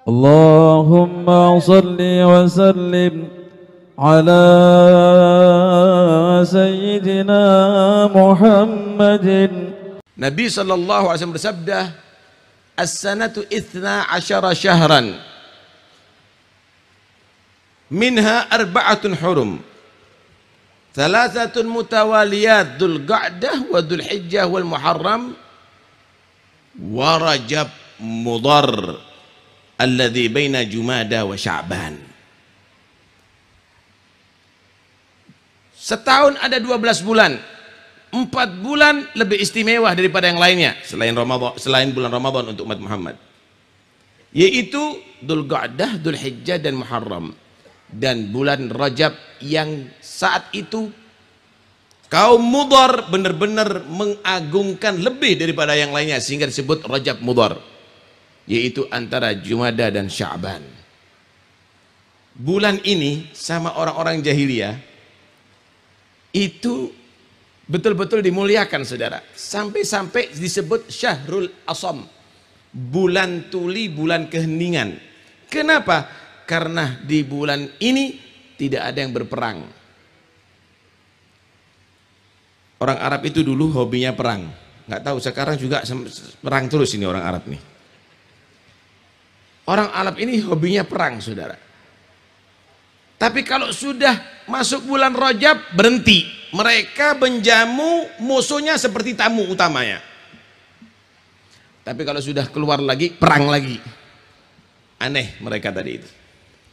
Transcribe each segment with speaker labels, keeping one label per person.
Speaker 1: Allahumma salli wa sallim ala sayyidina Muhammadin.
Speaker 2: Nabi SAW bersabda, as-sanatu 12 syahran minha arba'atun hurum, thalathatun mutawaliyat, Dzul Qa'dah wa Dzul Hijjah wal Muharram wa Rajab Mudhar alladhi baina Jumada wa Sya'ban. Setahun ada 12 bulan. 4 bulan lebih istimewa daripada yang lainnya selain bulan Ramadan untuk umat Muhammad, yaitu Dzul Qa'dah, Dzul Hijjah dan Muharram, dan bulan Rajab yang saat itu kaum Mudhar benar-benar mengagungkan lebih daripada yang lainnya sehingga disebut Rajab Mudhar, yaitu antara Jumada dan Sya'ban. Bulan ini sama orang-orang jahiliyah itu betul-betul dimuliakan, saudara, sampai-sampai disebut Syahrul Asam, bulan tuli, bulan keheningan. Kenapa? Karena di bulan ini tidak ada yang berperang. Orang Arab itu dulu hobinya perang, nggak tahu sekarang juga perang terus ini orang Arab nih. Orang Arab ini hobinya perang, saudara. Tapi kalau sudah masuk bulan Rajab berhenti, mereka menjamu musuhnya seperti tamu utamanya. Tapi kalau sudah keluar lagi, perang lagi. Aneh mereka tadi itu.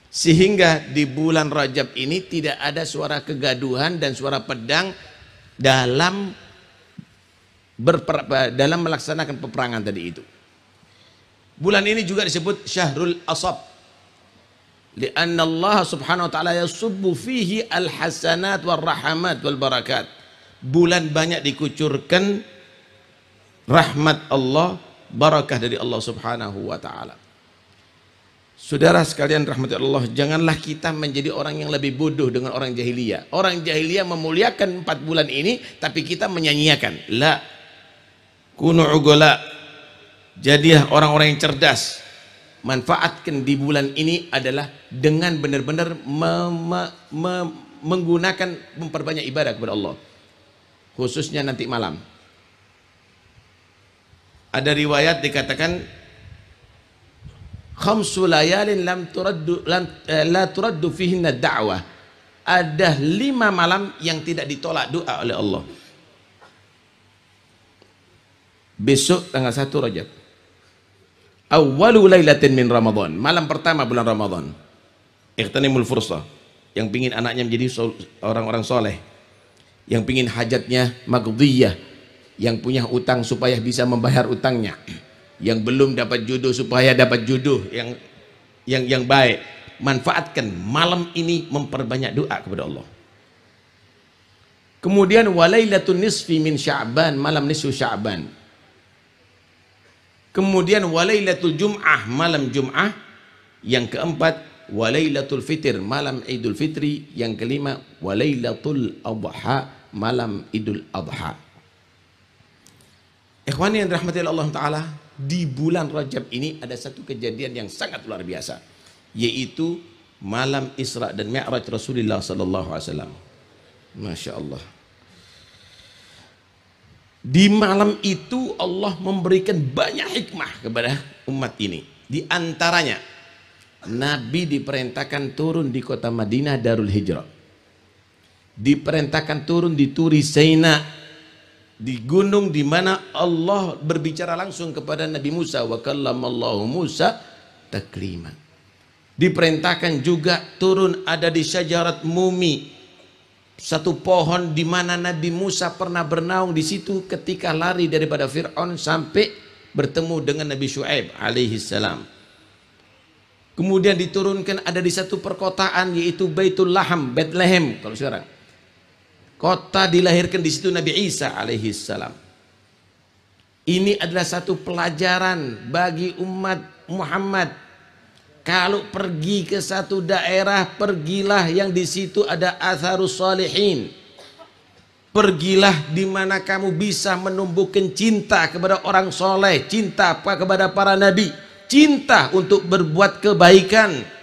Speaker 2: Sehingga di bulan Rajab ini tidak ada suara kegaduhan dan suara pedang dalam melaksanakan peperangan tadi itu. Bulan ini juga disebut Syahrul Asab, lianna Allah subhanahu wa ta'ala yasubbu fihi al-hasanat wal rahamat wal barakat. Bulan banyak dikucurkan rahmat Allah, barakah dari Allah subhanahu wa ta'ala. Saudara sekalian rahmat Allah, janganlah kita menjadi orang yang lebih bodoh dengan orang jahiliyah. Orang jahiliyah memuliakan 4 bulan ini, tapi kita menyanyiakan. La kunu ugola, jadilah orang-orang yang cerdas. Manfaatkan di bulan ini adalah dengan benar-benar menggunakan, memperbanyak ibadah kepada Allah, khususnya nanti malam. Ada riwayat dikatakan khamsu layalin la turaddu fihinna da'wah. Ada 5 malam yang tidak ditolak doa oleh Allah. Besok tanggal 1 Rajab, awwalu lailatin min Ramadan, malam pertama bulan Ramadan. Ightanimul fursah, yang pingin anaknya menjadi orang-orang soleh, yang pingin hajatnya maghdiyah, yang punya utang supaya bisa membayar utangnya, yang belum dapat jodoh supaya dapat jodoh yang baik. Manfaatkan malam ini memperbanyak doa kepada Allah. Kemudian walailatun nisfi min Sya'ban, malam nisfu Sya'ban. Kemudian walailatul Jum'ah, malam Jum'ah. Yang keempat walailatul Fitr, malam Idul Fitri. Yang kelima walailatul Adha, malam Idul Adha. Ikhwani yang dirahmati Allah Ta'ala, di bulan Rajab ini ada satu kejadian yang sangat luar biasa, yaitu malam Isra dan Mi'raj Rasulullah sallallahu alaihi wasallam. Masya Allah. Di malam itu Allah memberikan banyak hikmah kepada umat ini. Di antaranya Nabi diperintahkan turun di kota Madinah Darul Hijrah, diperintahkan turun di Turi Saina, di gunung di mana Allah berbicara langsung kepada Nabi Musa, wa kallamallahu Musa taklima. Diperintahkan juga turun ada di Syajarat Mumi, satu pohon di mana Nabi Musa pernah bernaung di situ ketika lari daripada Fir'aun sampai bertemu dengan Nabi Syu'aib alaihi salam. Kemudian diturunkan ada di satu perkotaan yaitu Baitul Laham, Bethlehem kalau sekarang. Kota dilahirkan di situ Nabi Isa alaihi salam. Ini adalah satu pelajaran bagi umat Muhammad. Kalau pergi ke satu daerah, pergilah yang di situ ada atharus salihin. Pergilah di mana kamu bisa menumbuhkan cinta kepada orang soleh, cinta kepada para nabi. cinta untuk berbuat kebaikan.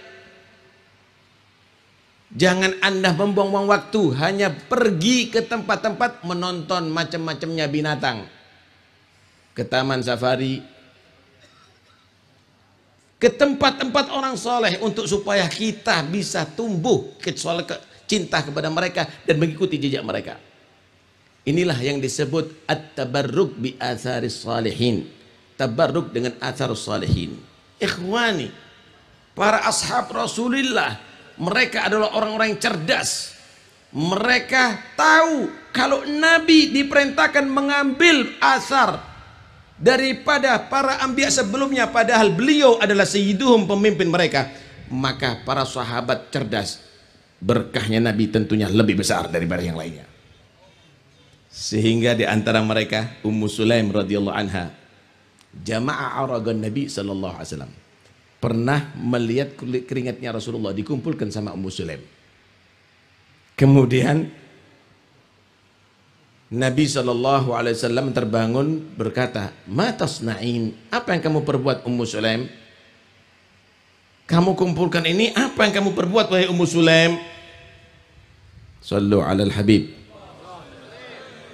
Speaker 2: Jangan Anda membuang-buang waktu hanya pergi ke tempat-tempat menonton macam-macamnya binatang, ke taman safari, ke tempat-tempat orang soleh, untuk supaya kita bisa tumbuh cinta kepada mereka dan mengikuti jejak mereka. Inilah yang disebut at-tabarruk bi atharis salihin. Tabarruk dengan atharus salihin. Ikhwani, para ashab Rasulullah, mereka adalah orang-orang yang cerdas. Mereka tahu kalau Nabi diperintahkan mengambil asar daripada para anbiya sebelumnya, padahal beliau adalah sayyiduhum, pemimpin mereka. Maka para sahabat cerdas, berkahnya Nabi tentunya lebih besar daripada yang lainnya. Sehingga di antara mereka Ummu Sulaim radhiyallahu anha, jamaah aragan Nabi sallallahu alaihi wasallam, pernah melihat keringatnya Rasulullah dikumpulkan sama Ummu Sulaim. Kemudian Nabi sallallahu alaihi wasallam terbangun berkata, "Ma tasna'in? Apa yang kamu perbuat Ummu Sulaim? Kamu kumpulkan ini, apa yang kamu perbuat wahai Ummu Sulaim?" Sallu 'alal Habib.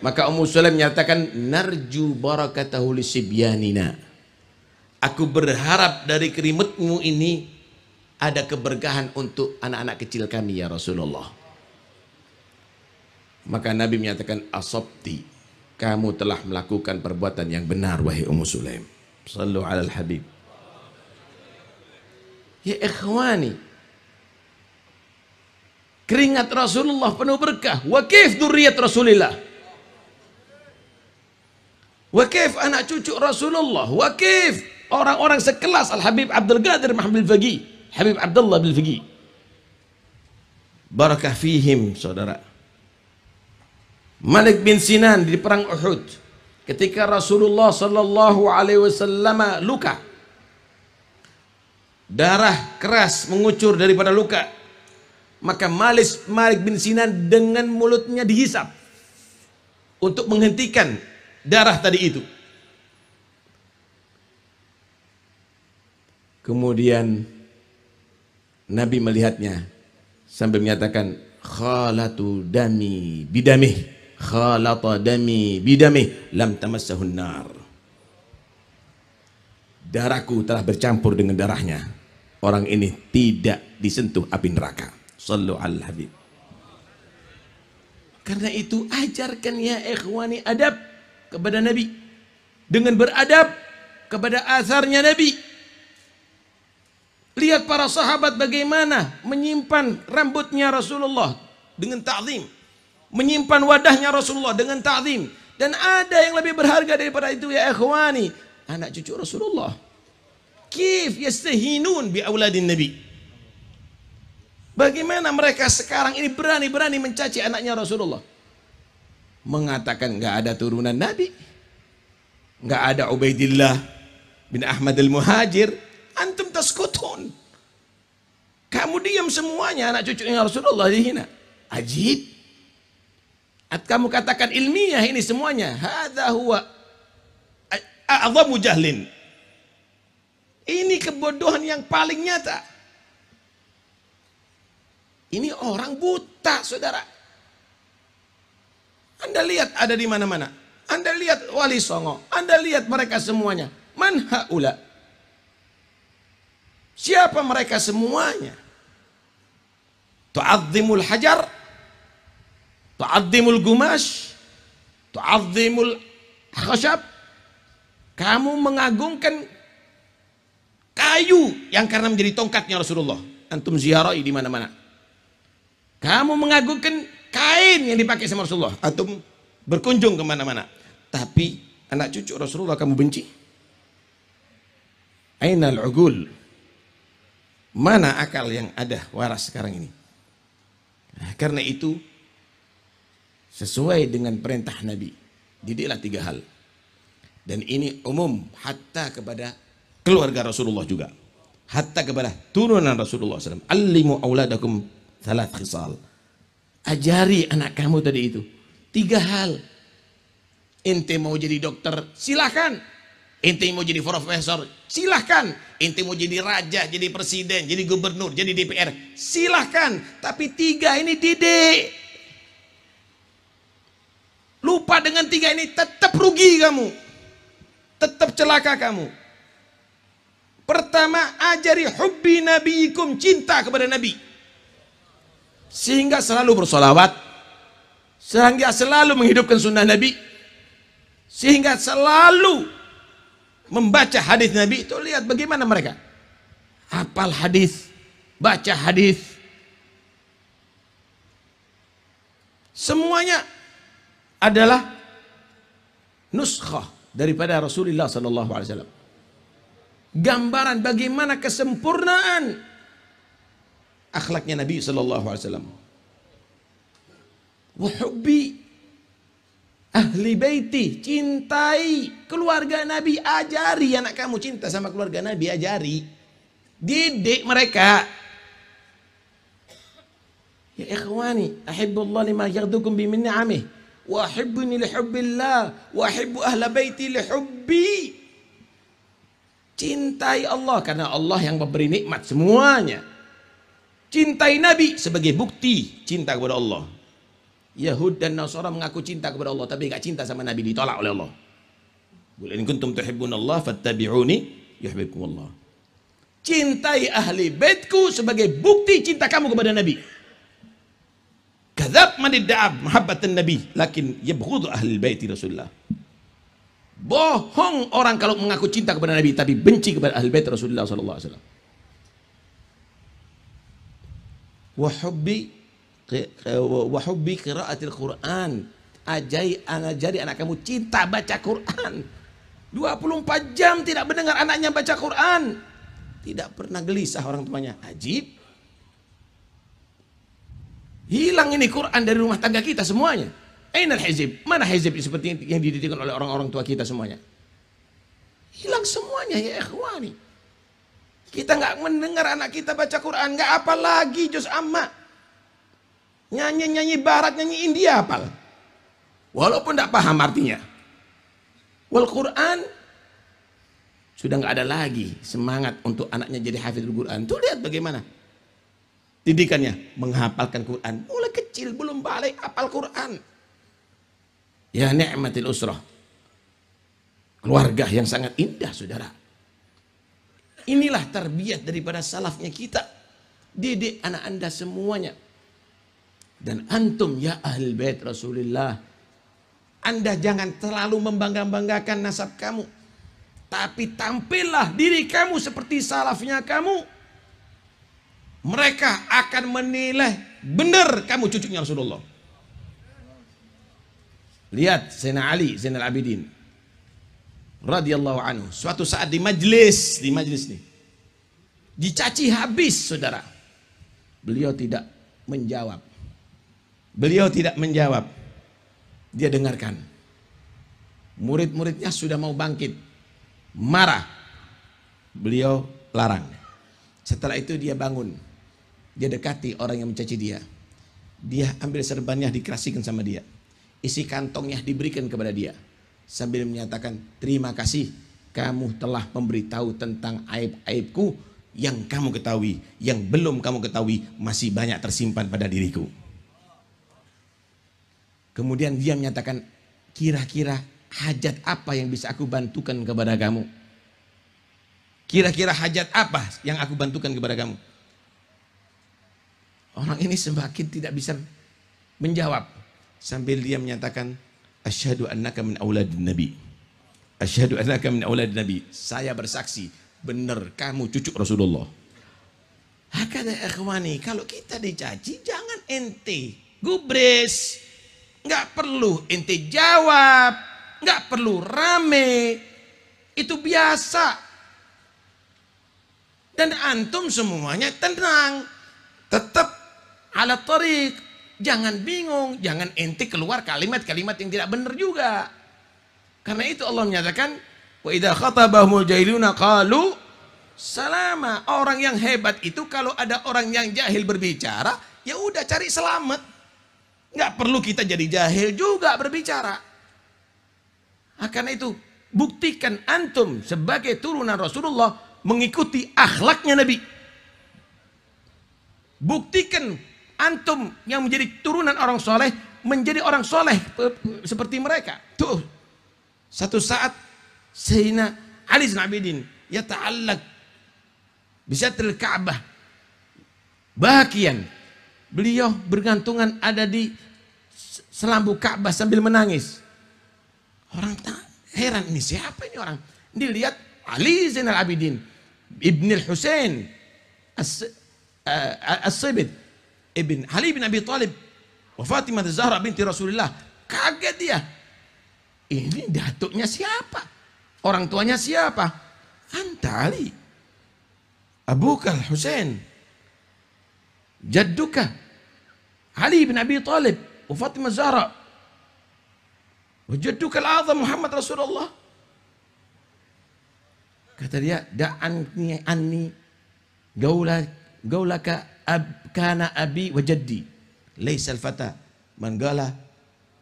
Speaker 2: Maka Ummu Sulaim menyatakan, "Narju barakatahu lisibyanina." Aku berharap dari kerimitmu ini ada keberkahan untuk anak-anak kecil kami ya Rasulullah. Maka Nabi menyatakan, "Asabti, kamu telah melakukan perbuatan yang benar wahai Ummu Sulaim." Sallu 'alal Habib. Ya ikhwani, keringat Rasulullah penuh berkah. Wa kaif dzurriyyat Rasulillah. Wa kaif anak cucu Rasulullah. Wa kaif orang-orang sekelas Al-Habib Abdul Qadir Mahmud Al-Faqih, Habib Abdullah bin Faqih. Barakah fihim, saudara. Malik bin Sinan di perang Uhud, ketika Rasulullah sallallahu alaihi wasallam luka, darah keras mengucur daripada luka, maka Malik bin Sinan dengan mulutnya dihisap untuk menghentikan darah tadi itu. Kemudian Nabi melihatnya sambil menyatakan, "Khalatu dami bidamih, khalata dami bidamih, lam tamassahun nar." Darahku telah bercampur dengan darahnya. Orang ini tidak disentuh api neraka. Sallu al Habib. Karena itu ajarkan ya ikhwani adab kepada Nabi, dengan beradab kepada asarnya Nabi. Lihat para sahabat bagaimana menyimpan rambutnya Rasulullah dengan ta'zim, menyimpan wadahnya Rasulullah dengan ta'zim. Dan ada yang lebih berharga daripada itu ya ikhwani, anak cucu Rasulullah. Kif yastahinun bi auladin Nabi. Bagaimana mereka sekarang ini berani-berani mencaci anaknya Rasulullah, mengatakan nggak ada turunan Nabi, nggak ada Ubaidillah bin Ahmad al-Muhajir. Antum taskutun, kamu diam semuanya, anak cucunya Rasulullah dihina. Ajib. Kamu katakan ilmiah ini semuanya. Hadza huwa a'zamu jahlin. Ini kebodohan yang paling nyata. Ini orang buta, saudara. Anda lihat ada di mana-mana. Anda lihat Wali Songo. Anda lihat mereka semuanya. Man haula? Siapa mereka semuanya? Tu'azzimul hajar, tu'azzimul gumash, tu'azzimul khashab. Kamu mengagungkan kayu yang karena menjadi tongkatnya Rasulullah. Antum ziarahi di mana-mana. Kamu mengagungkan kain yang dipakai sama Rasulullah. Antum berkunjung kemana-mana. Tapi anak cucu Rasulullah kamu benci. Ainal ugul? Mana akal yang ada waras sekarang ini? Nah, karena itu sesuai dengan perintah Nabi, didiklah 3 hal. Dan ini umum hatta kepada keluarga Rasulullah juga, hatta kepada turunan Rasulullah SAW. Allimu auladakum thalath khisal. Ajari anak kamu tadi itu 3 hal. Ente mau jadi dokter, silakan. Ente mau jadi profesor, silahkan. Ente mau jadi raja, jadi presiden, jadi gubernur, jadi DPR, silahkan. Tapi 3 ini didik. Lupa dengan 3 ini, tetap rugi kamu. Tetap celaka kamu. Pertama, ajari hubbi nabiyikum, cinta kepada Nabi. Sehingga selalu bersolawat. Sehingga selalu menghidupkan sunnah Nabi. Sehingga selalu membaca hadis Nabi. Itu lihat bagaimana mereka hafal hadis, baca hadis, semuanya adalah nuskhah daripada Rasulullah SAW. Gambaran bagaimana kesempurnaan akhlaknya Nabi SAW. Wa hubbi ahli baiti, cintai keluarga Nabi, ajari anak kamu cinta sama keluarga Nabi, ajari, didik mereka. Ya ikhwani, ahibbullah lima yaghdukum bi min ni'amih wa ahibbuni li hubbillah wa ahibbu ahla baiti li hubbi. Cintai Allah karena Allah yang memberi nikmat semuanya. Cintai Nabi sebagai bukti cinta kepada Allah. Yahud dan Nasara mengaku cinta kepada Allah tapi gak cinta sama Nabi, ditolak oleh Allah. Qul in kuntum tuhibbunallah fattabi'uni yuhibbukumullah. Cintai ahli baitku sebagai bukti cinta kamu kepada Nabi. Kadzab man idda'a mahabbatan Nabi lakin yabghudhu ahli baiti Rasulullah. Bohong orang kalau mengaku cinta kepada Nabi tapi benci kepada ahli bait Rasulullah sallallahu alaihi wasallam. Wa hubbi qiraatil Quran, ajari anak kamu cinta baca Quran. 24 jam tidak mendengar anaknya baca Quran, tidak pernah gelisah orang tuanya. Ajib, hilang ini Quran dari rumah tangga kita semuanya. Ainal hizib, mana hizib seperti yang dididikkan oleh orang-orang tua kita semuanya? Hilang semuanya ya ikhwani. Kita nggak mendengar anak kita baca Quran, nggak apa lagi juz amma. Nyanyi-nyanyi barat, nyanyi India hafal. Walaupun tidak paham artinya. Wal Quran sudah nggak ada lagi semangat untuk anaknya jadi hafizul Quran. Tuh lihat bagaimana didikannya, menghafalkan Quran. Mulai kecil belum balik hafal Quran. Ya ni'matil usrah. Keluarga yang sangat indah, saudara. Inilah tarbiyat daripada salafnya kita. Didik anak anda semuanya. Dan antum ya ahli bait Rasulullah, anda jangan terlalu membangga-banggakan nasab kamu, tapi tampillah diri kamu seperti salafnya kamu. Mereka akan menilai benar kamu cucunya Rasulullah. Lihat Sayyidina Ali Zainal Abidin radhiyallahu anhu, suatu saat di majlis nih dicaci habis, saudara. Beliau tidak menjawab. Dia dengarkan. Murid-muridnya sudah mau bangkit, marah. Beliau larang. Setelah itu dia bangun. Dia dekati orang yang mencaci dia. Dia ambil serbannya, dikerasikan sama dia. Isi kantongnya diberikan kepada dia. Sambil menyatakan, terima kasih kamu telah memberitahu tentang aib-aibku yang kamu ketahui. Yang belum kamu ketahui masih banyak tersimpan pada diriku. Kemudian dia menyatakan, kira-kira hajat apa yang bisa aku bantukan kepada kamu? Kira-kira hajat apa yang aku bantukan kepada kamu? Orang ini semakin tidak bisa menjawab. Sambil dia menyatakan, asyhadu annaka min auladin nabi. Asyhadu annaka min auladin nabi. Saya bersaksi, benar kamu cucu Rasulullah. Hakada ikhwani, kalau kita dicaci jangan ente gubris. Nggak perlu ente jawab, nggak perlu rame, itu biasa. Dan antum semuanya tenang, tetap ala tariq, jangan bingung, jangan ente keluar kalimat-kalimat yang tidak benar juga. Karena itu Allah menyatakan, wa idza khatabahumul jahiluna qalu salama. Orang yang hebat itu kalau ada orang yang jahil berbicara, ya udah cari selamat. Nggak perlu kita jadi jahil juga berbicara. Karena itu Buktikan antum sebagai turunan Rasulullah mengikuti akhlaknya Nabi. Buktikan antum yang menjadi turunan orang soleh menjadi orang soleh seperti mereka. Tuh, satu saat Sayyidina Ali bin Abidin yata'allaq bisatril Ka'bah, bahagian beliau bergantungan ada di selambu Ka'bah sambil menangis. Orang heran, ini siapa ini orang? Dilihat Ali Zainal Abidin Ibn al-Husain As-Sibit Ibn Ali bin Abi Talib wa Fatimah Zahra binti Rasulullah. Kaget dia. Ini datuknya siapa? Orang tuanya siapa? Anta Ali, Abuka Al-Husain, Jadduka Ali bin Abi Talib wa Fatimah Zahra wa Jadduka Al-Azam Muhammad Rasulullah. Kata dia, da'anni anni gaulaka kana abi wa jaddi laisa al-fata man gala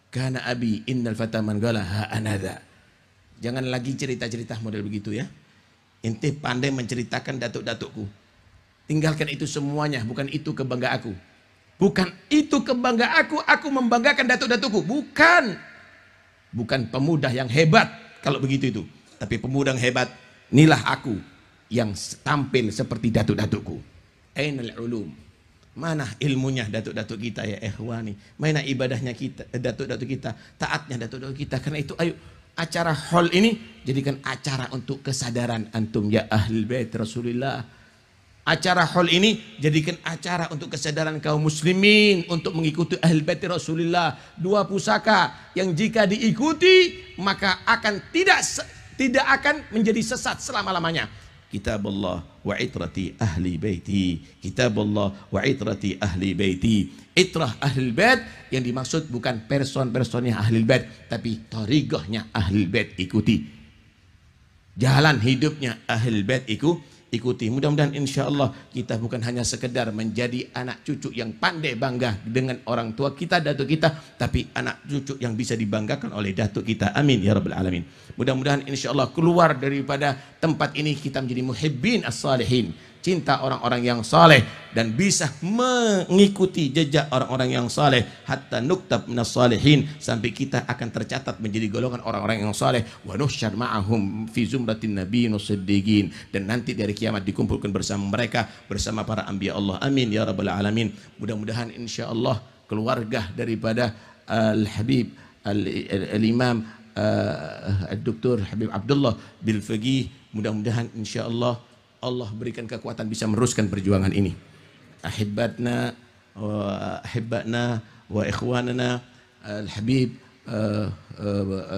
Speaker 2: kana abi innal fata man gala ha anadha. Jangan lagi cerita-cerita model begitu ya. Ente pandai menceritakan datuk-datukku. Tinggalkan itu semuanya, bukan itu kebanggaan aku. Bukan itu kebanggaan aku membanggakan datuk-datukku. Bukan pemuda yang hebat kalau begitu itu. Tapi pemuda yang hebat, inilah aku yang tampil seperti datuk-datukku. Ainal ulum. Mana ilmunya datuk-datuk kita ya ikhwani? Mana ibadahnya kita, datuk-datuk kita, taatnya datuk-datuk kita. Karena itu ayo acara hall ini jadikan acara untuk kesadaran antum ya ahlul bait Rasulullah. Acara hall ini jadikan acara untuk kesadaran kaum muslimin untuk mengikuti ahlul bait Rasulullah. Dua pusaka yang jika diikuti maka akan tidak akan menjadi sesat selama-lamanya. Kitabullah wa itrati ahli baiti. Kitabullah wa itrati ahli baiti. Itrah ahli bait yang dimaksud bukan person-personnya ahli bait, tapi tariqahnya ahli bait ikuti. Jalan hidupnya ahli bait ikuti. Mudah-mudahan insyaallah kita bukan hanya sekedar menjadi anak cucu yang pandai bangga dengan orang tua kita, datuk kita, tapi anak cucu yang bisa dibanggakan oleh datuk kita. Amin ya rabbal alamin. Mudah-mudahan insyaallah keluar daripada tempat ini kita menjadi muhibbin as-salihin, cinta orang-orang yang saleh dan bisa mengikuti jejak orang-orang yang saleh hatta nuktab minas salihin, sampai kita akan tercatat menjadi golongan orang-orang yang saleh wa nusyar ma'ahum fi zumratin nabiyyin wasiddiqin, dan nanti dari kiamat dikumpulkan bersama mereka bersama para anbiya Allah. Amin ya rabbal alamin. Mudah-mudahan insyaallah keluarga daripada Al-Habib Al-Imam Dr. Habib Abdullah bil Faqih, mudah-mudahan insyaallah Allah berikan kekuatan bisa meneruskan perjuangan ini. Ahibbatna wa ikhwanana Al-Habib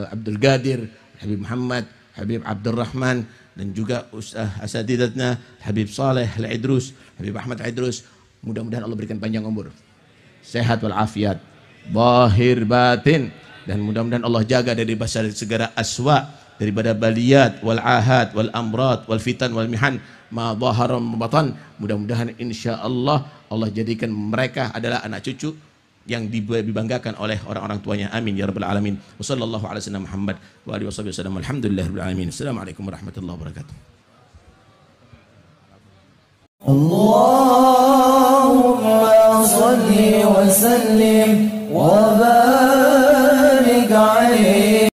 Speaker 2: Abdul Qadir, Habib Muhammad, Habib Abdul Rahman, dan juga asatidatna Habib Saleh Al-Idrus, Habib Ahmad Idrus. Mudah-mudahan Allah berikan panjang umur, sehat wal afiat, zahir batin, dan mudah-mudahan Allah jaga dari segala aswa, daripada baliyat wal ahad wal amrat wal fitan wal mihan ma dhahara batan. Mudah-mudahan insyaallah Allah jadikan mereka adalah anak cucu yang dibanggakan oleh orang-orang tuanya. Amin ya rabbal alamin. Wassallallahu ala sayyidina Muhammad wa alihi wasallam. Alhamdulillahirabbil alamin. Assalamualaikum warahmatullahi wabarakatuh.
Speaker 3: Allahumma salli wa sallim